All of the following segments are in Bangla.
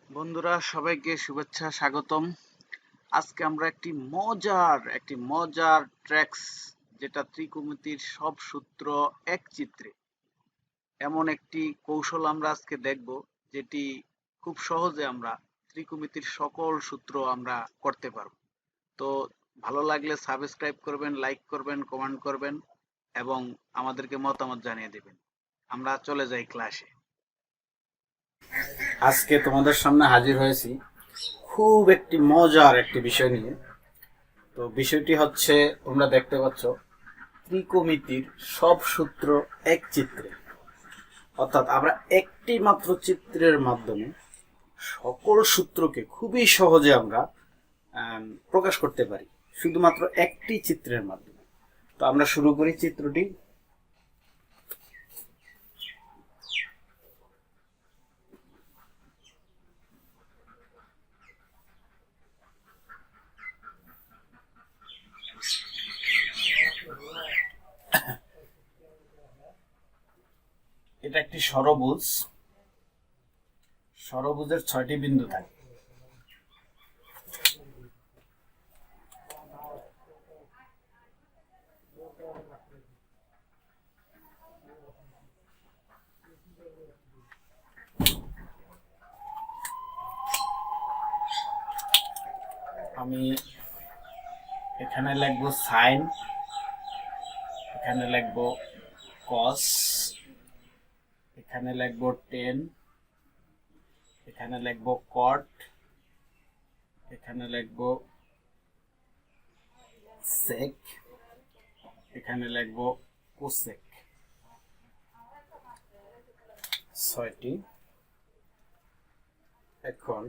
বন্ধুরা সবাইকে শুভেচ্ছা স্বাগতম। আজকে আমরা একটি মজার ট্র্যাক্স, যেটা ত্রিকোণমিতির সব সূত্র এক চিত্রে, এমন একটি কৌশল আমরা আজকে দেখব, যেটি খুব সহজে আমরা ত্রিকোণমিতির সকল সূত্র আমরা করতে পারব। তো ভালো লাগলে সাবস্ক্রাইব করবেন, লাইক করবেন, কমেন্ট করবেন এবং আমাদেরকে মতামত জানিয়ে দেবেন। আমরা চলে যাই ক্লাসে। আজকে তোমাদের সামনে হাজির হয়েছি খুব একটি মজার একটি বিষয় নিয়ে। তো বিষয়টি হচ্ছে, তোমরা দেখতে পাচ্ছ ত্রিকোণমিতির সব সূত্র এক চিত্রে, অর্থাৎ আমরা একটি মাত্র চিত্রের মাধ্যমে সকল সূত্রকে খুবই সহজে আমরা প্রকাশ করতে পারি, শুধুমাত্র একটি চিত্রের মাধ্যমে। তো আমরা শুরু করি চিত্রটি। এটা একটি ষড়ভুজ। ষড়ভুজের 6টি বিন্দু থাকে। আমি এখানে লিখব সাইন, এখানে লিখব কস, এখানে লিখব টেন, এখানে লিখব কট, এখানে লিখব সেক, এখানে লিখব কোসেক। 6টি। এখন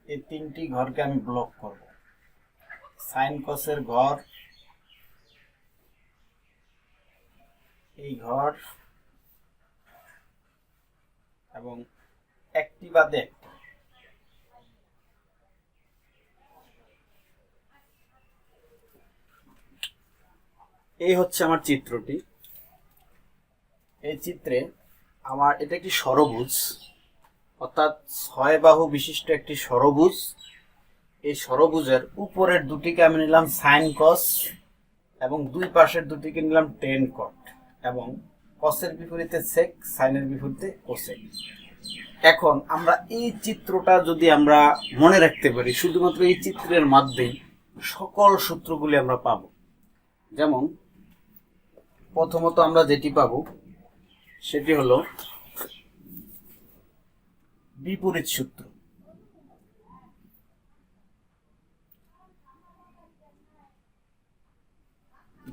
এই 3টি ঘরকে আমি ব্লক করব। সাইন কসের ঘর, এই ঘর এবং একটি বাদে একটি। এই হচ্ছে আমার চিত্রটি। এই চিত্রে আমার এটা একটি ষড়ভুজ, অর্থাৎ 6 বাহু বিশিষ্ট একটি ষড়ভুজ। এই ষড়ভুজের উপরের দুটিকে আমি নিলাম সাইন কস এবং দুই পাশের দুটিকে নিলাম টেন কট, এবং কসের বিপরীতে সেক, সাইনের বিপরীতে কোসেক। এখন আমরা এই চিত্রটা যদি আমরা মনে রাখতে পারি, শুধুমাত্র এই চিত্রের মাধ্যমেই সকল সূত্রগুলি আমরা পাব। যেমন প্রথমত আমরা যেটি পাব সেটি হলো বিপরীত সূত্র।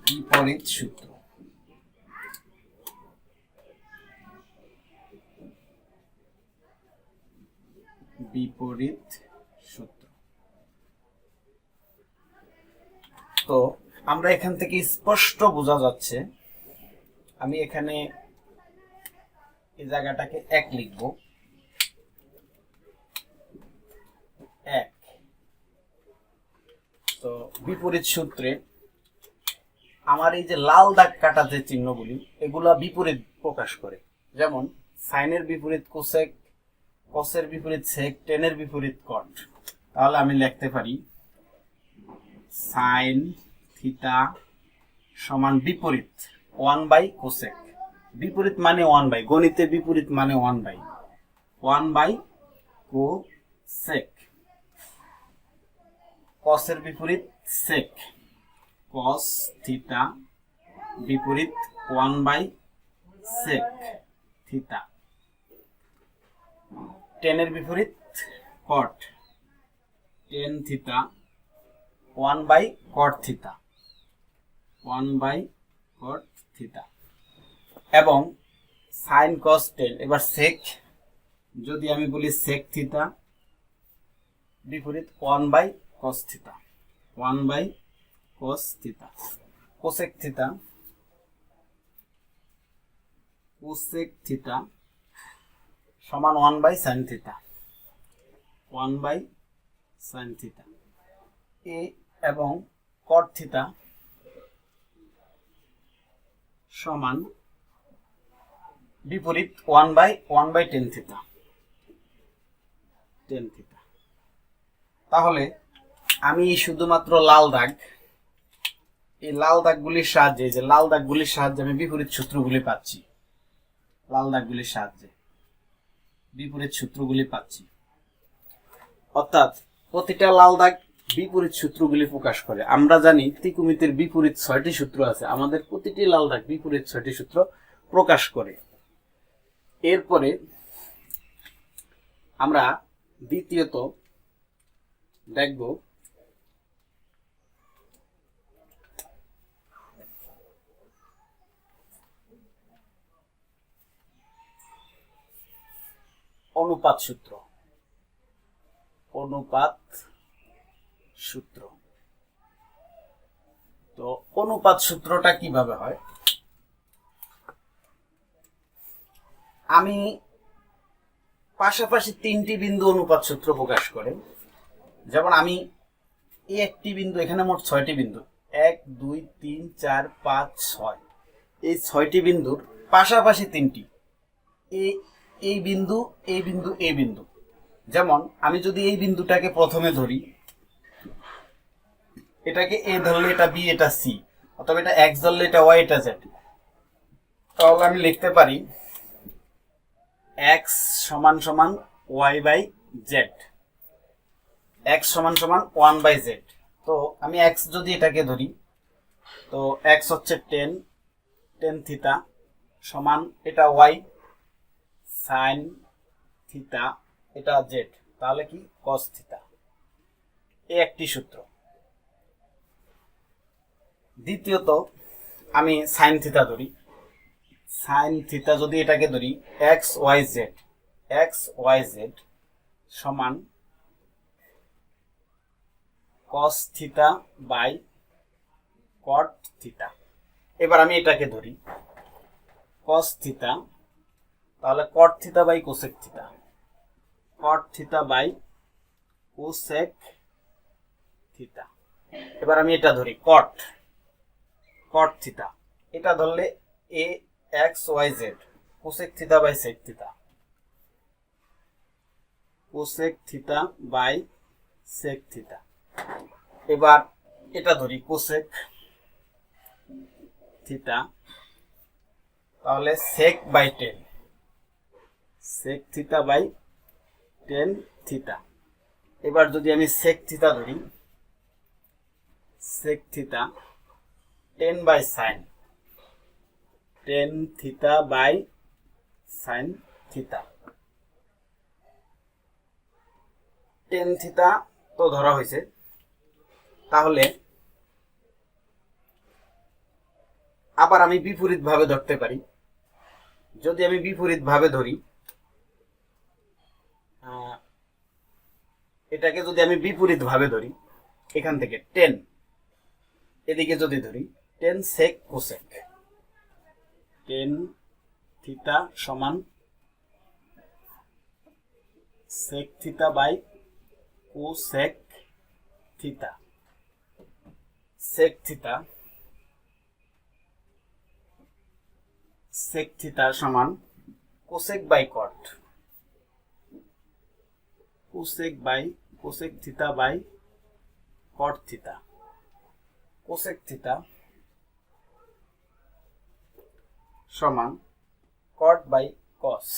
বিপরীত সূত্র। বিপরীত সূত্র। তো আমরা এখান থেকে স্পষ্ট বোঝা যাচ্ছে, আমি এখানে এই জায়গাটাকে 1 লিখব। 1। তো বিপরীত সূত্রে আমার এই যে লাল দাগ কাটা যে চিহ্নগুলি, এগুলা বিপরীত প্রকাশ করে। যেমন সাইনের বিপরীত কোসেক, কসের বিপরীত সেক, টেনের বিপরীত কট। তাহলে আমি লিখতে পারি সাইন থিটা সমান বিপরীত 1 বাই কোসেক। বিপরীত মানে 1 বাই, গণিতে বিপরীত মানে 1 বাই কোসেক। কসের বিপরীত সেক, কস থিটা বিপরীত 1 বাই সেক থিটা। টেনের বিপরীত cot, tan theta 1 by cot theta, 1 by cot theta. এবং সাইন কস টেন, এবার সেক, যদি আমি বলি সেক থিটা বিপরীত 1 by cos theta, 1 by cos theta. Cosec theta, cosec theta সমান 1 by sine theta, 1 by sine theta. এ এবং কট থিটা সমান বিপরীত 1 by tan theta, tan theta. তাহলে আমি শুধুমাত্র লাল দাগ, এই লাল দাগগুলির সাহায্যে, যে লাল দাগগুলির সাহায্যে আমি বিপরীত সূত্রগুলি পাচ্ছি, লাল দাগগুলির সাহায্যে বিপরীত সূত্রগুলি পাচ্ছি। অর্থাৎ প্রতিটা লাল দাগ বিপরীত সূত্রগুলি প্রকাশ করে। আমরা জানি ত্রিকোণমিতির বিপরীত 6টি সূত্র আছে, আমাদের প্রতিটি লাল দাগ বিপরীত 6টি সূত্র প্রকাশ করে। এরপরে আমরা দ্বিতীয়ত দেখব অনুপাত সূত্র। অনুপাত সূত্র, তো অনুপাত সূত্রটা কিভাবে হয়? আমি পাশাপাশি 3টি বিন্দু অনুপাত সূত্র প্রকাশ করে। যেমন আমি এই একটি বিন্দু, এখানে মোট 6টি বিন্দু, 1 2 3 4 5 6, এই 6টি বিন্দুর পাশাপাশি 3টি, এই বিন্দু, এই বিন্দু, এই বিন্দু। যেমন আমি যদি এই বিন্দুটাকে প্রথমে ধরি, এটাকে এ ধরলে এটা বি, এটা সি, অথবা এটা এক্স ধরলে এটা ওয়াই, এটা জেড, তাহলে আমি লিখতে পারি এক্স সমান সমান ওয়াই বাই জেড, এক্স সমান সমান 1/z। তো আমি এক্স যদি এটাকে ধরি, তো এক্স হচ্ছে 10 থিটা সমান এটা ওয়াই সাইন থিটা, এটা জেড, তাহলে কি কস থিটা। এই একটি সূত্র। দ্বিতীয়ত আমি সাইন থিটা ধরি, সাইন থিটা যদি এটাকে ধরি, এক্স ওয়াই জেড সমান cos theta by cot theta. এবার আমি এটাকে ধরি কস থিটা, তাহলে cot theta by cosec theta, cot theta by cosec theta. এবার আমি এটা ধরি কট থিটা, এটা ধরলে এ X Y Z cosec theta by sec theta, cosec theta by sec theta. এবার এটা ধরি কোসেক থিটা, তাহলে sec by 10, sec theta by 10 theta. এবার যদি আমি সেক থিটা ধরি, sec theta 10 by sine, 10 theta by sine theta. 10 theta তো ধরা হয়েছে, তাহলে আবার আমি বিপরীত ভাবে ধরতে পারি। যদি আমি বিপরীত ভাবে ধরি, এটাকে যদি আমি বিপরীত ভাবে ধরি, এখান থেকে 10 এদিকে যদি ধরি, 10 সেক কোসেক, 10 থিটা সমান sec theta by cosec theta, sec theta, sec theta সমান cosec by cot, cosec by cosec theta by cot theta, cosec theta সমান cot by cos,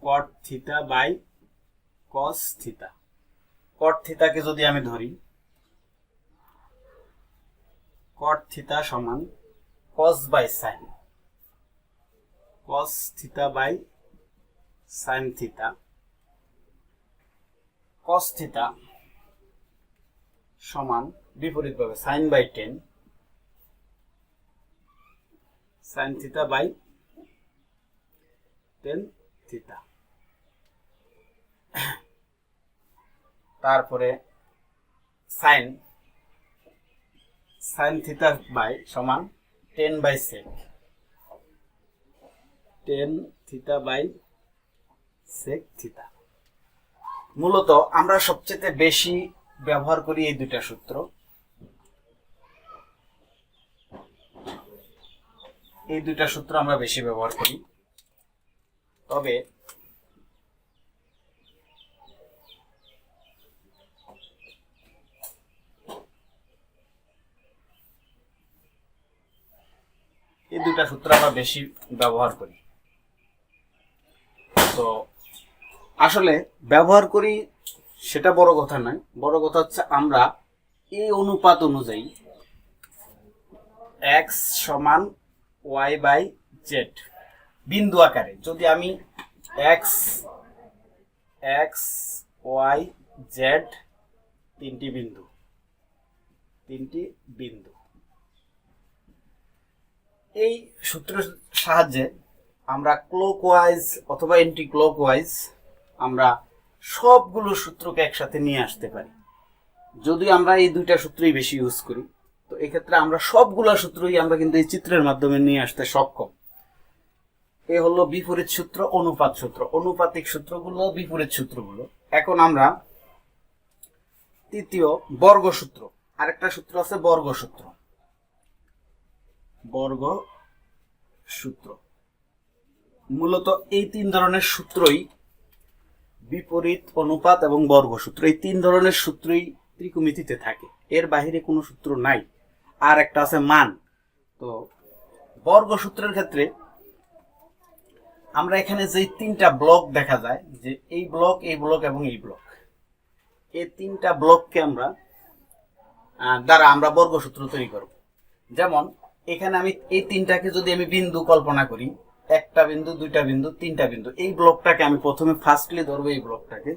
cot theta by cos theta. কট থিটাকে যদি আমি ধরি, কট থিটা সমান cos by sine, cos theta by sine theta, cos theta সমান বিপরীতভাবে sine by 10, sine theta by 10 theta. তারপরে সাইন, সাইন থিটা বাই সমান 10 by sec, 10 theta by sec theta. মূলত আমরা সবচেয়ে বেশি ব্যবহার করি এই দুইটা সূত্র। এই দুইটা সূত্র আমরা বেশি ব্যবহার করি। তবে এই দুইটা সূত্র আমরা বেশি ব্যবহার করি। তো আসলে ব্যবহার করি সেটা বড় কথা নয়, বড় কথা হচ্ছে আমরা এই অনুপাত অনুযায়ী x সমান y বাই জেড বিন্দু আকারে, যদি আমি x y z তিনটি বিন্দু এই সূত্রের সাহায্যে আমরা ক্লকওয়াইজ অথবা অ্যান্টি ক্লকওয়াইজ আমরা সবগুলো সূত্রকে একসাথে নিয়ে আসতে পারি। যদি আমরা এই দুইটা সূত্রই বেশি ইউজ করি, তো এক্ষেত্রে আমরা সবগুলো সূত্রই আমরা কিন্তু এই চিত্রের মাধ্যমে নিয়ে আসতে সক্ষম। এ হলো বিপরীত সূত্র, অনুপাত সূত্র, অনুপাতিক সূত্রগুলো, বিপরীত সূত্রগুলো। এখন আমরা তৃতীয় বর্গ সূত্র, আরেকটা সূত্র আছে বর্গ সূত্র। মূলত এই তিন ধরনের সূত্রই, বিপরীত, অনুপাত এবং বর্গ সূত্র, এই তিন ধরনের সূত্রই ত্রিকোণমিতিতে থাকে, এর বাইরে কোনো সূত্র নাই। আর একটা আছে মান। তো বর্গ সূত্রের ক্ষেত্রে আমরা এখানে যে তিনটা ব্লক দেখা যায়, যে এই ব্লক, এই ব্লক এবং এই ব্লক, এই তিনটা ব্লককে আমরা দ্বারা আমরা বর্গ সূত্র তৈরি করব। যেমন এখানে আমি এই তিনটাকে যদি আমি বিন্দু কল্পনা করি, একটা বিন্দু, দুইটা বিন্দু, তিনটা বিন্দু, এই ব্লকটাকে আমি প্রথমে ফার্স্টলি ধরবো, এই ব্লকটাকে।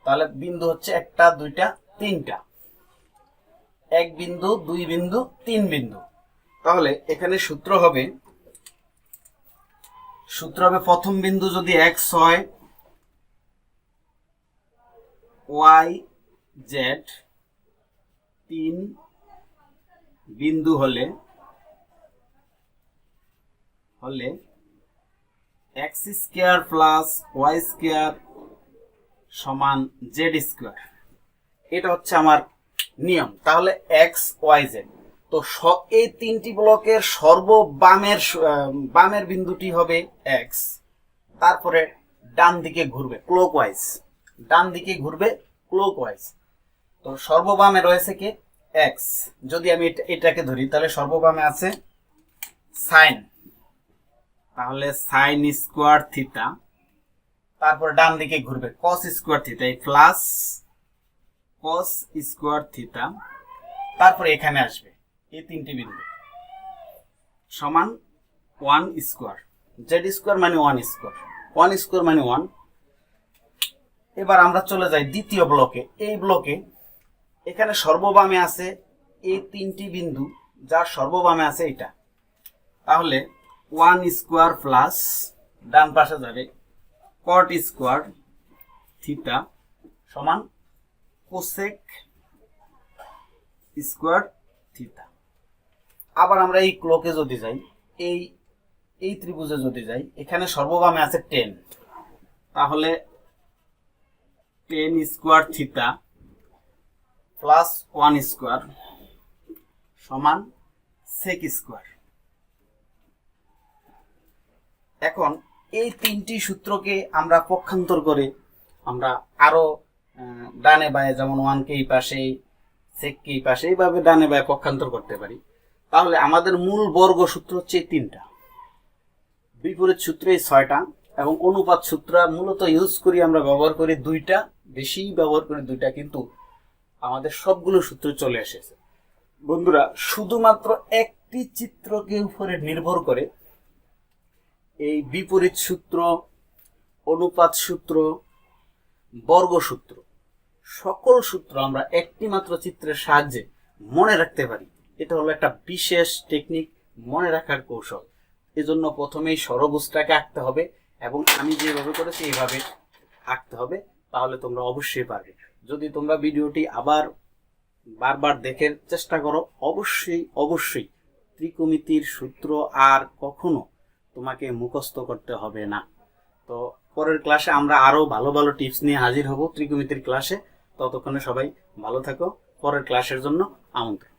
তাহলে বিন্দু হচ্ছে একটা, দুইটা, তিনটা, এক বিন্দু, দুই বিন্দু, তিন বিন্দু। তাহলে এখানে সূত্র হবে প্রথম বিন্দু যদি x হয়, y z তিন বিন্দু হলে x square plus y square সমান z স্কয়ার, এটা হচ্ছে আমার নিয়ম। তাহলে x y z, তো এই তিনটি ব্লকের বামের বিন্দুটি হবে x, তারপরে ডান দিকে ঘুরবে ক্লকওয়াইজ, তো সর্ববামে রয়েছে কি x। যদি আমি এটাকে ধরি, তাহলে সর্ববামে আছে সাইন, তাহলে সাইন স্কোয়ার থিটা, তারপর ডান দিকে ঘুরবে কস স্কোয়ার থিটা, এই প্লাস কস স্কোয়ার থিটা, তারপরে এখানে আসবে এই তিনটি বিন্দু সমান 1 স্কোয়ার, জেড স্কোয়ার মানে 1 স্কোয়ার মানে 1। এবার আমরা চলে যাই দ্বিতীয় ব্লকে। এই ব্লকে এখানে সর্ববামে আছে এই তিনটি বিন্দু, যার সর্ববামে আছে এটা, তাহলে 1 স্কোয়ার প্লাস ডান পাশে যাবে কট স্কোয়ার থিটা সমান কোসেক স্কোয়ার থিটা। আবার আমরা এই ক্লকে যদি যাই, এই ত্রিভুজে যদি যাই, এখানে সর্ববামে আছে 10, তাহলে 10 স্কোয়ার থিটা প্লাস 1 স্কোয়ার সমান সেক স্কোয়ার। এখন এই তিনটি সূত্রকে আমরা পক্ষান্তর করে আমরা আরো ডানে বায়ে, যেমন 1 কে এই পাশে, সেক কে এই পাশে, এইভাবে ডানে বায়ে পক্ষান্তর করতে পারি। তাহলে আমাদের মূল বর্গ সূত্র হচ্ছে তিনটা, বিপরীত সূত্র এই 6টা, এবং অনুপাত সূত্র মূলত ব্যবহার করি দুইটা, বেশি ব্যবহার করি দুইটা, কিন্তু আমাদের সবগুলো সূত্র চলে এসেছে। বন্ধুরা, শুধুমাত্র একটি চিত্রকে উপরে নির্ভর করে এই বিপরীত সূত্র, অনুপাত সূত্র, বর্গ সূত্র, সকল সূত্র আমরা একটি মাত্র চিত্রের সাহায্যে মনে রাখতে পারি। এটা হলো একটা বিশেষ টেকনিক, মনে রাখার কৌশল। এজন্য প্রথমেই ষড়ভুজটাকে আঁকতে হবে, এবং আমি যেভাবে করেছি এইভাবে আঁকতে হবে, তাহলে তোমরা অবশ্যই পারবে। যদি তোমরা ভিডিওটি আবার বারবার দেখে চেষ্টা করো, অবশ্যই ত্রিকোণমিতির সূত্র আর কখনো তোমাকে মুখস্থ করতে হবে না। তো পরের ক্লাসে আমরা আরো ভালো ভালো টিপস নিয়ে হাজির হব ত্রিকোণমিতির ক্লাসে। ততক্ষণে সবাই ভালো থাকো। পরের ক্লাসের জন্য আমন্ত্রণ।